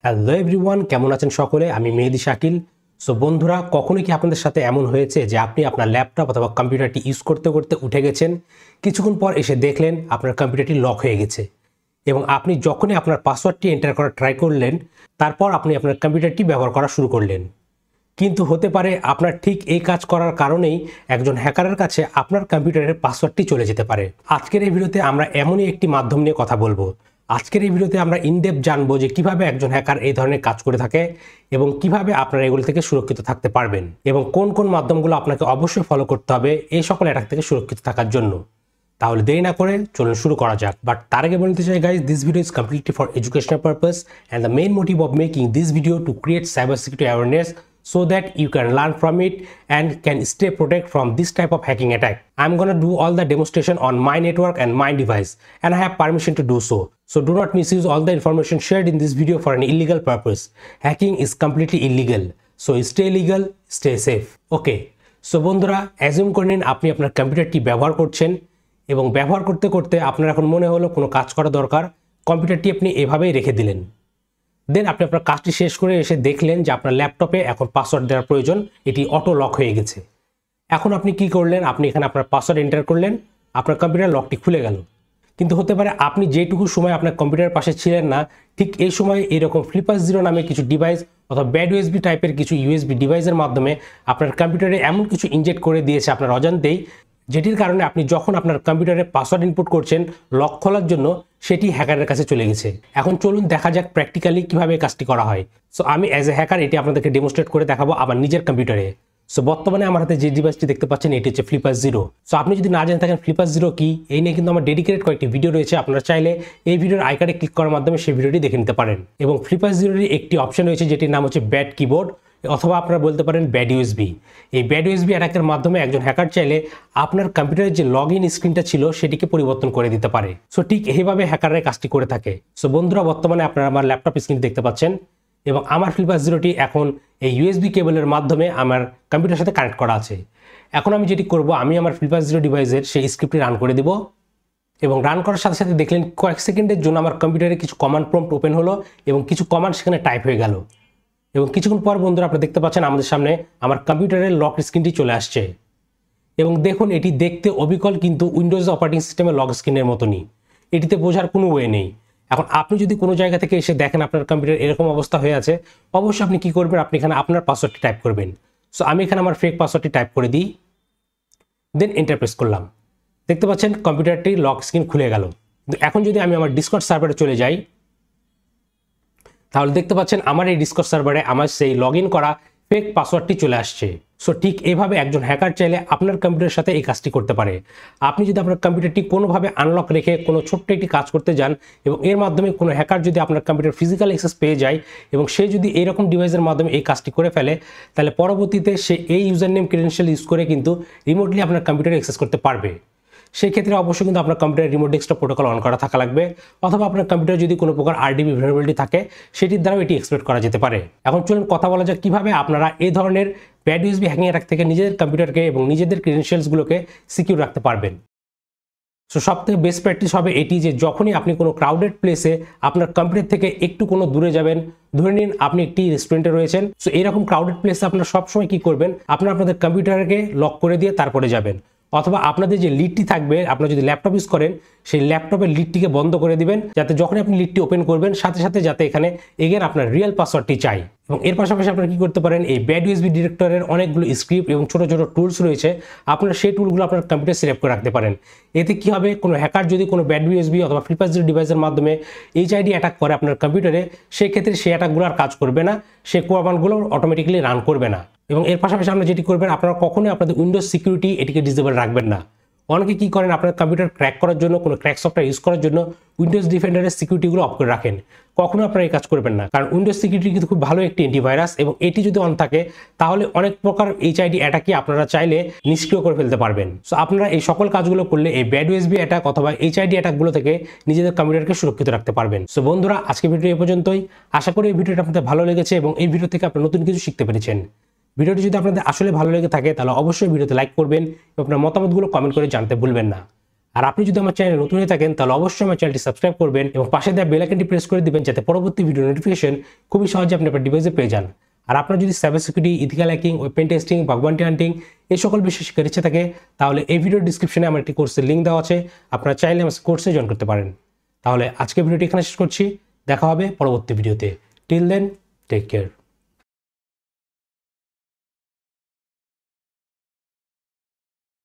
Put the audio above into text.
Hello everyone, কেমন আছেন সকলে? আমি মেহেদি শাকিল। সো বন্ধুরা, কখনো কি আপনাদের সাথে এমন হয়েছে যে আপনি আপনার ল্যাপটপ অথবা কম্পিউটারটি ইউজ করতে করতে উঠে গেছেন, কিছুক্ষণ পর এসে দেখলেন আপনার কম্পিউটারটি লক হয়ে গেছে এবং আপনি যখনই আপনার পাসওয়ার্ডটি এন্টার করার ট্রাই করলেন, তারপর আপনি আপনার কম্পিউটারটি ব্যবহার করা শুরু করলেন। কিন্তু হতে পারে আপনার ঠিক এই কাজ করার কারণেই একজন হ্যাকারের কাছে আপনার কম্পিউটারের পাসওয়ার্ডটি চলে যেতে পারে। আজকের এই ভিডিওতে আমরা এমনই একটি মাধ্যম নিয়ে কথা বলবো। আজকের এই ভিডিওতে আমরা ইনডেপথ জানবো যে কিভাবে একজন হ্যাকার এই ধরনের কাজ করে থাকে এবং কিভাবে আপনারা এগুলো থেকে সুরক্ষিত থাকতে পারবেন এবং কোন কোন মাধ্যমগুলো আপনাকে অবশ্যই ফলো করতে হবে এই সকল অ্যাটাক থেকে সুরক্ষিত থাকার জন্য। তাহলে দেরি না করে চলুন শুরু করা যাক। বাট তার আগে বলতে চাই guys, this video is completely for educational purpose and the main motive of making this video to create cyber security awareness so that you can learn from it and can stay protected from this type of hacking attack. I'm gonna do all the demonstration on my network and my device, and I have permission to do so. So do not misuse all the information shared in this video for an illegal purpose. Hacking is completely illegal. So stay legal, stay safe. Okay. So বন্ধুরা, assume করে নিন আপনি আপনার কম্পিউটারটি ব্যবহার করছেন এবং ব্যবহার করতে করতে আপনার এখন মনে হলো কোনো কাজ করা দরকার, কম্পিউটারটি আপনি এভাবেই রেখে দিলেন। দেন আপনি আপনার কাজটি শেষ করে এসে দেখলেন যে আপনার ল্যাপটপে এখন পাসওয়ার্ড দেওয়ার প্রয়োজন, এটি অটো লক হয়ে গেছে। এখন আপনি কি করলেন? আপনি এখানে আপনার পাসওয়ার্ড এন্টার করলেন, আপনার কম্পিউটার লকটি খুলে গেল। কিন্তু হতে পারে আপনি যেটুকু সময় আপনার কম্পিউটারের পাশে ছিলেন না, ঠিক এই সময় এরকম FlipperZero নামে কিছু ডিভাইস অথবা ব্যাড ইউএসবি টাইপের কিছু ইউএসবি ডিভাইসের মাধ্যমে আপনার কম্পিউটারে এমন কিছু ইনজেক্ট করে দিয়েছে আপনার অজান্তেই, যেটির কারণে আপনি যখন আপনার কম্পিউটারে পাসওয়ার্ড ইনপুট করছেন লক খোলার জন্য, সেটি হ্যাকারের কাছে চলে গেছে। এখন চলুন দেখা যাক প্র্যাকটিক্যালি কিভাবে কাজটি করা হয়। সো আমি অ্যাজ এ হ্যাকার এটি আপনাদেরকে ডেমনস্ট্রেট করে দেখাবো আমার নিজের কম্পিউটারে। সো বর্তমানে আমার হাতে যে ডিভাইসটি দেখতে পাচ্ছেন এটি হচ্ছে FlipperZero। সো আপনি যদি না জেনে থাকেন FlipperZero কি, এই নিয়ে কিন্তু আমার ডেডিকেটেড কয়েকটি ভিডিও রয়েছে, আপনারা চাইলে এই ভিডিওর আইকার্ডে ক্লিক করার মাধ্যমে সেই ভিডিওটি দেখে নিতে পারেন। এবং FlipperZeroর একটি অপশন রয়েছে যেটির নাম হচ্ছে ব্যাড কিবোর্ড অথবা আপনারা বলতে পারেন ব্যাড ইউএসবি। এই ব্যাড ইউএসবি অ্যাটাকের মাধ্যমে একজন হ্যাকার চাইলে আপনার কম্পিউটারের যে লগ ইন স্ক্রিনটা ছিল সেটিকে পরিবর্তন করে দিতে পারে। সো ঠিক এইভাবে হ্যাকাররা কাজটি করে থাকে। সো বন্ধুরা, বর্তমানে আপনারা আমার ল্যাপটপ স্ক্রিন দেখতে পাচ্ছেন এবং আমার FlipperZeroটি এখন এই ইউএসবি কেবলের মাধ্যমে আমার কম্পিউটারের সাথে কানেক্ট করা আছে। এখন আমি যেটি করব, আমি আমার FlipperZero ডিভাইসের সেই স্ক্রিপ্টটি রান করে দেব এবং রান করার সাথে সাথে দেখলেন কয়েক সেকেন্ডের জন্য আমার কম্পিউটারে কিছু কমান্ড প্রম্পট ওপেন হলো এবং কিছু কমান্ড সেখানে টাইপ হয়ে গেল। এবং কিছুক্ষণ পর বন্ধুরা আপনারা দেখতে পাচ্ছেন আমাদের সামনে আমার কম্পিউটারের লক স্ক্রিনটি চলে আসছে এবং দেখুন এটি দেখতে অবিকল কিন্তু উইন্ডোজ অপারেটিং সিস্টেমের লক স্ক্রিনের মতনই, এটিতে বোঝার কোনো ওয়ে নেই। এখন আপনি যদি কোনো জায়গা থেকে এসে দেখেন আপনার কম্পিউটার এরকম অবস্থা হয়ে আছে, অবশ্যই আপনি কি করবেন, আপনি এখানে আপনার পাসওয়ার্ডটি টাইপ করবেন। সো আমি এখানে আমার ফেক পাসওয়ার্ডটি টাইপ করে দিই, দেন এন্টার প্রেস করলাম। দেখতে পাচ্ছেন কম্পিউটারটির লক স্ক্রিন খুলে গেল। কিন্তু এখন যদি আমি আমার ডিসকর্ড সার্ভারে চলে যাই, তাহলে দেখতে পাচ্ছেন আমার এই ডিসকর্ড সার্ভারে আমার সেই লগ ইন করা ফেক পাসওয়ার্ডটি চলে আসছে। সো ঠিক এইভাবে একজন হ্যাকার চাইলে আপনার কম্পিউটারের সাথে এই কাজটি করতে পারে। আপনি যদি আপনার কম্পিউটারটি কোনোভাবে আনলক রেখে কোনো ছোট্ট একটি কাজ করতে যান এবং এর মাধ্যমে কোনো হ্যাকার যদি আপনার কম্পিউটার ফিজিক্যাল অ্যাক্সেস পেয়ে যায় এবং সে যদি এইরকম ডিভাইসের মাধ্যমে এই কাজটি করে ফেলে, তাহলে পরবর্তীতে সে এই ইউজার নেম ক্রেডেনশিয়াল ইউজ করে কিন্তু রিমোটলি আপনার কম্পিউটারে অ্যাক্সেস করতে পারবে। সেই ক্ষেত্রে অবশ্যই কিন্তু আপনার computer remote desktop protocol on করা থাকা লাগবে, অথবা আপনার কম্পিউটার যদি কোনো প্রকার RDP vulnerability থাকে সেটির দ্বারাও এটি এক্সপ্লয়েট করা যেতে পারে। এখন চলুন কথা বলা যাক কিভাবে আপনারা এই ধরনের ব্যাড ইউএসবি হ্যাকিং অ্যাটাক থেকে নিজেদের কম্পিউটারকে এবং নিজেদের ক্রেডেনশিয়ালসগুলোকে সিকিউর রাখতে পারবেন। সো সবথেকে বেস্ট প্র্যাকটিস হবে এটি যে যখনই আপনি কোনো ক্রাউডেড প্লেসে আপনার কম্পিউটার থেকে একটু কোনো দূরে যাবেন, ধরে নিন আপনি একটি রেস্টুরেন্টে রয়েছেন, সো এরকম ক্রাউডেড প্লেসে আপনারা সবসময় কি করবেন, আপনাদের কম্পিউটারকে লক করে দিয়ে তারপরে যাবেন, অথবা আপনাদের যে লিডটি থাকবে, আপনারা যদি ল্যাপটপ ইউজ করেন সেই ল্যাপটপের লিডটিকে বন্ধ করে দিবেন, যাতে যখন আপনি লিডটি ওপেন করবেন সাথে সাথে যাতে এখানে এগেন আপনার রিয়েল পাসওয়ার্ডটি চাই। এবং এর পাশাপাশি আপনারা কি করতে পারেন, এই ব্যাড ইউএসবি ডিরেক্টরের অনেকগুলো স্ক্রিপ্ট এবং ছোট ছোট টুলস রয়েছে, আপনারা সেই টুলগুলো আপনার কম্পিউটার সেভ করে রাখতে পারেন। এতে কি হবে, কোনো হ্যাকার যদি কোনো ব্যাড ইউএসবি অথবা FlipperZero ডিভাইসের মাধ্যমে HID অ্যাটাক করে আপনার কম্পিউটারে, সেই ক্ষেত্রে সেই অ্যাটাকগুলো আর কাজ করবে না, সেই কমান্ডগুলো অটোমেটিক্যালি রান করবে না। এবং এর পাশাপাশি আপনারা যেটি করবেন, আপনারা কখনোই আপনাদের উইন্ডোজ সিকিউরিটি এটিকে ডিসেবল রাখবেন না। অনেকে কি করেন, আপনার কম্পিউটার ক্র্যাক করার জন্য কোনো ক্র্যাক সফটওয়্যার ইউজ করার জন্য উইন্ডোজ ডিফেন্ডারের সিকিউরিটিগুলো অফ করে রাখেন। কখনো আপনারা এই কাজ করবেন না, কারণ উইন্ডোজ সিকিউরিটি কিন্তু খুব ভালো একটি অ্যান্টিভাইরাস এবং এটি যদি অন থাকে তাহলে অনেক প্রকার HID অ্যাটাকই আপনারা চাইলে নিষ্ক্রিয় করে ফেলতে পারবেন। সো আপনারা এই সকল কাজগুলো করলে এই ব্যাড ইউএসবি অ্যাটাক অথবা HID অ্যাটাকগুলো থেকে নিজেদের কম্পিউটারকে সুরক্ষিত রাখতে পারবেন। সো বন্ধুরা, আজকে ভিডিও এই পর্যন্তই। আশা করি এই ভিডিওটা আপনাদের ভালো লেগেছে এবং এই ভিডিও থেকে আপনারা নতুন কিছু শিখতে পেরেছেন। ভিডিওটি যদি আপনাদের আসলে ভালো লেগে থাকে তাহলে অবশ্যই ভিডিওতে লাইক করবেন এবং আপনার মতামতগুলো কমেন্ট করে জানতে ভুলবেন না। আর আপনি যদি আমার চ্যানেলে নতুন হয়ে থাকেন তাহলে অবশ্যই আমার চ্যানেলটি সাবস্ক্রাইব করবেন এবং পাশে দেওয়া বেল আইকনটি প্রেস করে দিবেন যাতে পরবর্তী ভিডিও নোটিফিকেশন খুবই সহজে আপনি আপনার ডিভাইসে পেয়ে যান। আর আপনার যদি cyber security, ethical hacking, web pen testing, bug bounty hunting এই সকল বিষয় শেখার ইচ্ছে থাকে তাহলে এই ভিডিওর ডিসক্রিপশনে আমার একটি কোর্সের লিঙ্ক দেওয়া আছে, আপনারা চাইলে আমার কোর্সে জয়েন করতে পারেন। তাহলে আজকে ভিডিওটি এখানে শেষ করছি, দেখা হবে পরবর্তী ভিডিওতে। Till then, take care.